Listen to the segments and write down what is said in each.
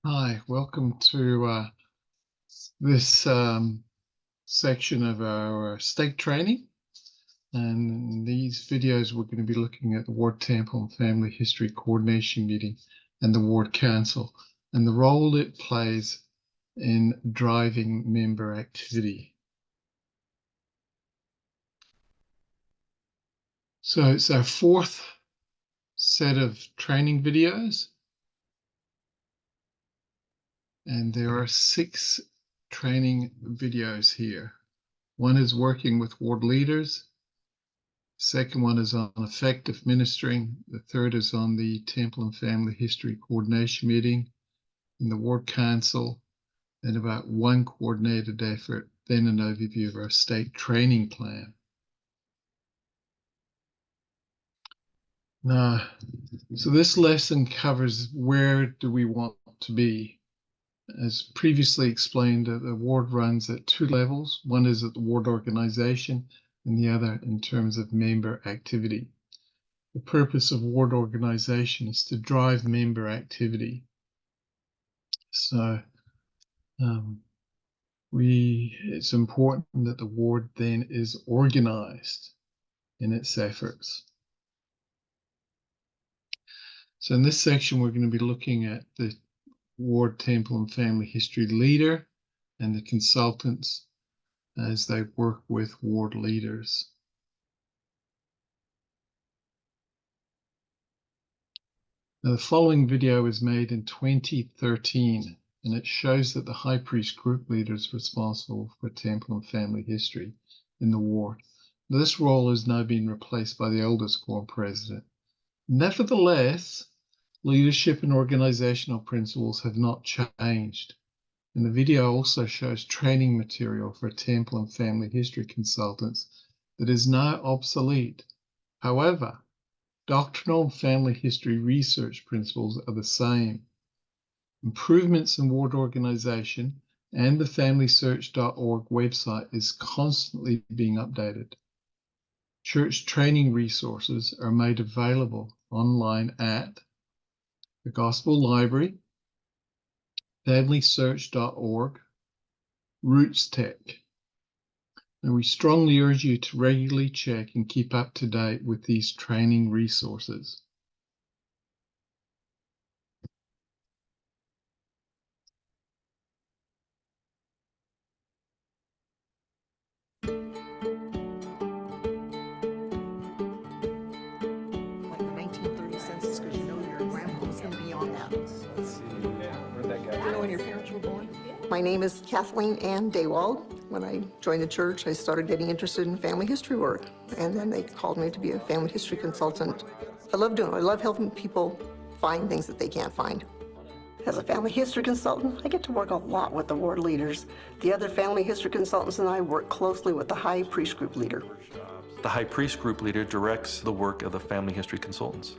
Hi, welcome to this section of our stake training. And in these videos, we're going to be looking at the Ward Temple and Family History Coordination Meeting and the Ward Council and the role it plays in driving member activity. So it's our fourth set of training videos. And there are 6 training videos here. One is working with ward leaders. Second one is on effective ministering. The third is on the Temple and Family History Coordination Meeting in the Ward Council, and about one coordinated effort, then an overview of our state training plan. Now, so this lesson covers where do we want to be. As previously explained, the ward runs at 2 levels. One is at the ward organization and the other in terms of member activity. The purpose of ward organization is to drive member activity. So it's important that the ward then is organized in its efforts. So in this section, we're going to be looking at the Ward Temple and Family History leader and the consultants as they work with ward leaders. Now, the following video was made in 2013, and it shows that the High Priest group leader is responsible for Temple and Family History in the ward. Now, this role has now been replaced by the Elders Quorum President. Nevertheless, leadership and organizational principles have not changed. And the video also shows training material for Temple and Family History consultants that is now obsolete. However, doctrinal and family history research principles are the same. Improvements in ward organization and the FamilySearch.org website is constantly being updated. Church training resources are made available online at the Gospel Library, FamilySearch.org, RootsTech. And we strongly urge you to regularly check and keep up to date with these training resources. Like the 1930 census, because you know your grandpa's going to be on that. Let's see. Where'd that guy Do you know go? when your parents were born? My name is Kathleen Ann Daywald. When I joined the church, I started getting interested in family history work, and then they called me to be a family history consultant. I love doing it. I love helping people find things that they can't find. As a family history consultant, I get to work a lot with the ward leaders. The other family history consultants and I work closely with the High Priest group leader. The High Priest group leader directs the work of the family history consultants.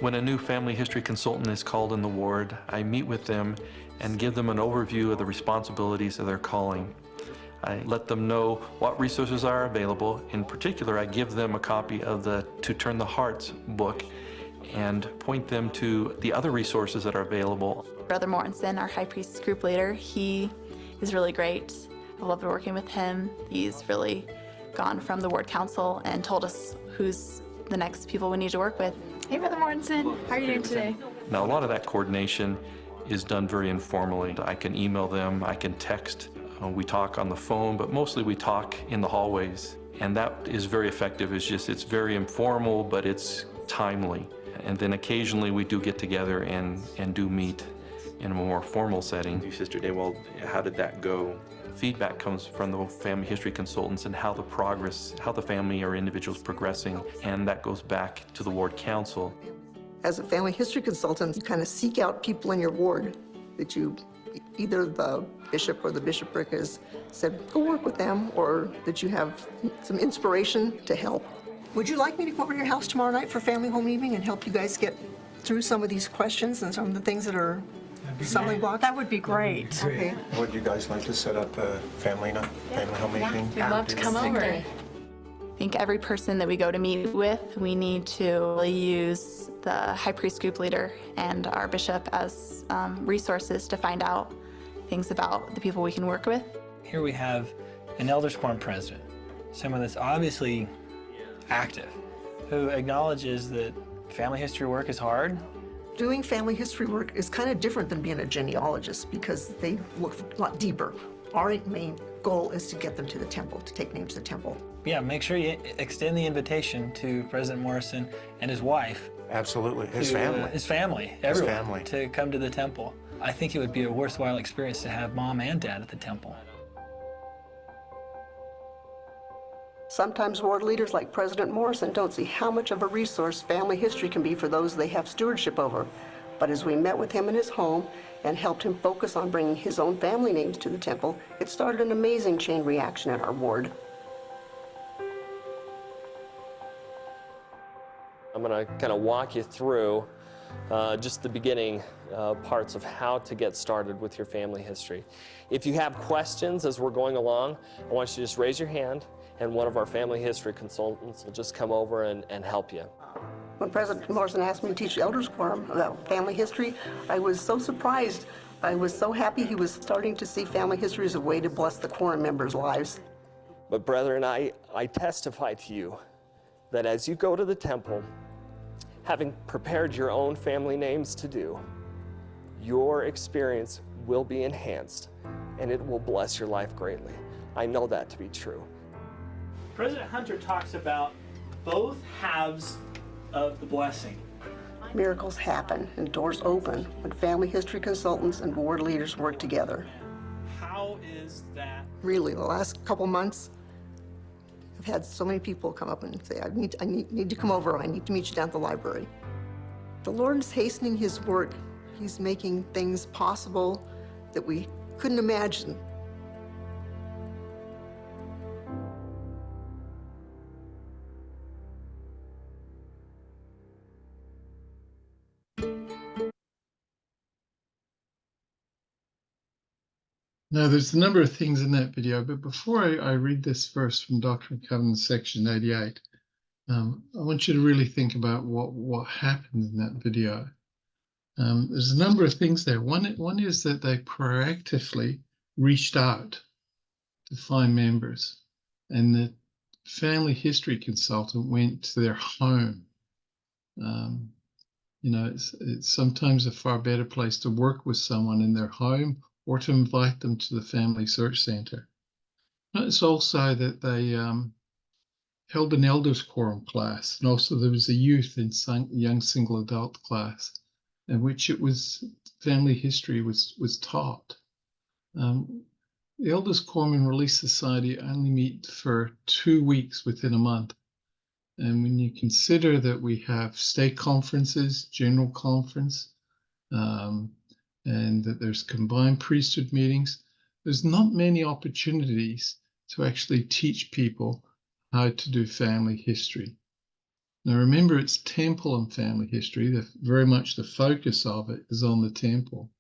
When a new family history consultant is called in the ward, I meet with them and give them an overview of the responsibilities of their calling. I let them know what resources are available. In particular, I give them a copy of the To Turn the Hearts book and point them to the other resources that are available. Brother Mortensen, our High Priest group leader, he is really great. I loved working with him. He's really gone from the ward council and told us who's the next people we need to work with. Hey, Brother Mortensen, how are you doing today? Now, a lot of that coordination is done very informally. I can email them, I can text, we talk on the phone, but mostly we talk in the hallways. And that is very effective. It's very informal, but it's timely. And then occasionally we do get together and do meet in a more formal setting. Sister Daywald, how did that go? Feedback comes from the family history consultants and how the family or individual's progressing, and that goes back to the ward council. As a family history consultant, you kind of seek out people in your ward that either the bishop or the bishopric has said, go work with them, or that you have some inspiration to help. Would you like me to come over to your house tomorrow night for family home evening and help you guys get through some of these questions and some of the things that are stumbling blocks? That would be great. Okay. Would you guys like to set up a family night, family home evening? We'd love to come over. I think every person that we go to meet with, we need to really use the high priest group leader and our bishop as resources to find out things about the people we can work with. Here we have an elders quorum president, someone that's obviously active, who acknowledges that family history work is hard. Doing family history work is kind of different than being a genealogist because they look a lot deeper. Our main goal is to get them to the temple, to take names to the temple. Yeah, make sure you extend the invitation to President Morrison and his wife. Absolutely. His to, family. His family, everyone, family. to come to the temple. I think it would be a worthwhile experience to have mom and dad at the temple. Sometimes ward leaders like President Morrison don't see how much of a resource family history can be for those they have stewardship over. But as we met with him in his home and helped him focus on bringing his own family names to the temple, it started an amazing chain reaction in our ward. I'm going to kind of walk you through just the beginning parts of how to get started with your family history. If you have questions as we're going along, I want you to just raise your hand and one of our family history consultants will just come over and help you. When President Morrison asked me to teach the Elders Quorum about family history, I was so surprised. I was so happy he was starting to see family history as a way to bless the quorum members' lives. But brethren, I testify to you that as you go to the temple, having prepared your own family names to do, your experience will be enhanced and it will bless your life greatly. I know that to be true. President Hunter talks about both halves of the blessing. Miracles happen and doors open when family history consultants and ward leaders work together. How is that? Really, the last couple months, I've had so many people come up and say, I need to come over, I need to meet you down at the library. The Lord is hastening his work. He's making things possible that we couldn't imagine. Now, there's a number of things in that video, but before I read this verse from Doctrine and Covenants, section 88, I want you to really think about what happened in that video. There's a number of things there. One is that they proactively reached out to find members, and the family history consultant went to their home. You know, it's sometimes a far better place to work with someone in their home or to invite them to the Family Search Center. Notice also that they held an Elders Quorum class, and also there was a youth and young single adult class in which it was family history was taught. The Elders Quorum and Relief Society only meet for 2 weeks within a month. And when you consider that we have state conferences, general conference, and that there's combined priesthood meetings, there's not many opportunities to actually teach people how to do family history. Now remember, it's temple and family history. Very much the focus of it is on the temple.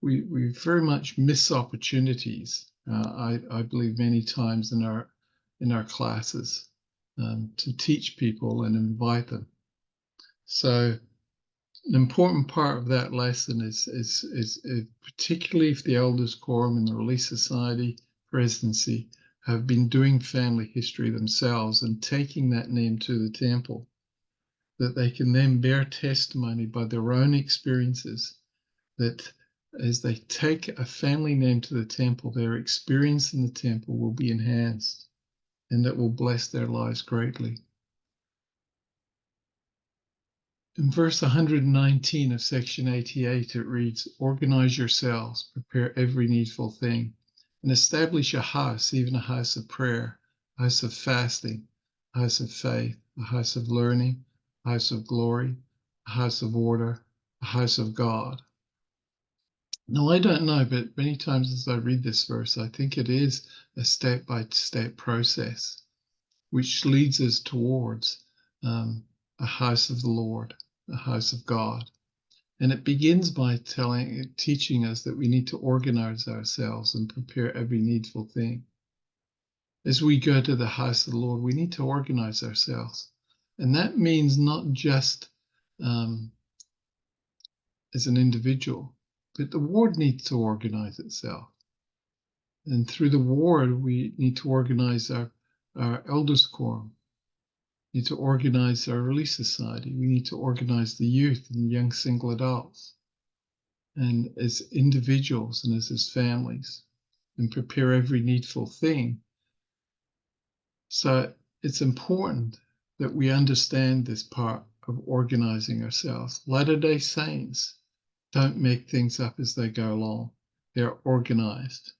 We very much miss opportunities, I believe, many times in our classes to teach people and invite them. So an important part of that lesson is particularly if the Elders Quorum and the Relief Society presidency have been doing family history themselves and taking that name to the temple, that they can then bear testimony by their own experiences that as they take a family name to the temple, their experience in the temple will be enhanced and that will bless their lives greatly. In verse 119 of section 88, it reads, "Organize yourselves, prepare every needful thing, and establish a house, even a house of prayer, a house of fasting, a house of faith, a house of learning, a house of glory, a house of order, a house of God." Now, I don't know, but many times as I read this verse, I think it is a step-by-step process, which leads us towards a house of the Lord, a house of God. And it begins by teaching us that we need to organize ourselves and prepare every needful thing. As we go to the house of the Lord, we need to organize ourselves. And that means not just as an individual, but the ward needs to organize itself. And through the ward, we need to organize our elders quorum. We need to organize our Relief Society. We need to organize the youth and young single adults, and as individuals and as families, and prepare every needful thing. So it's important that we understand this part of organizing ourselves. Latter-day Saints don't make things up as they go along. They're organized.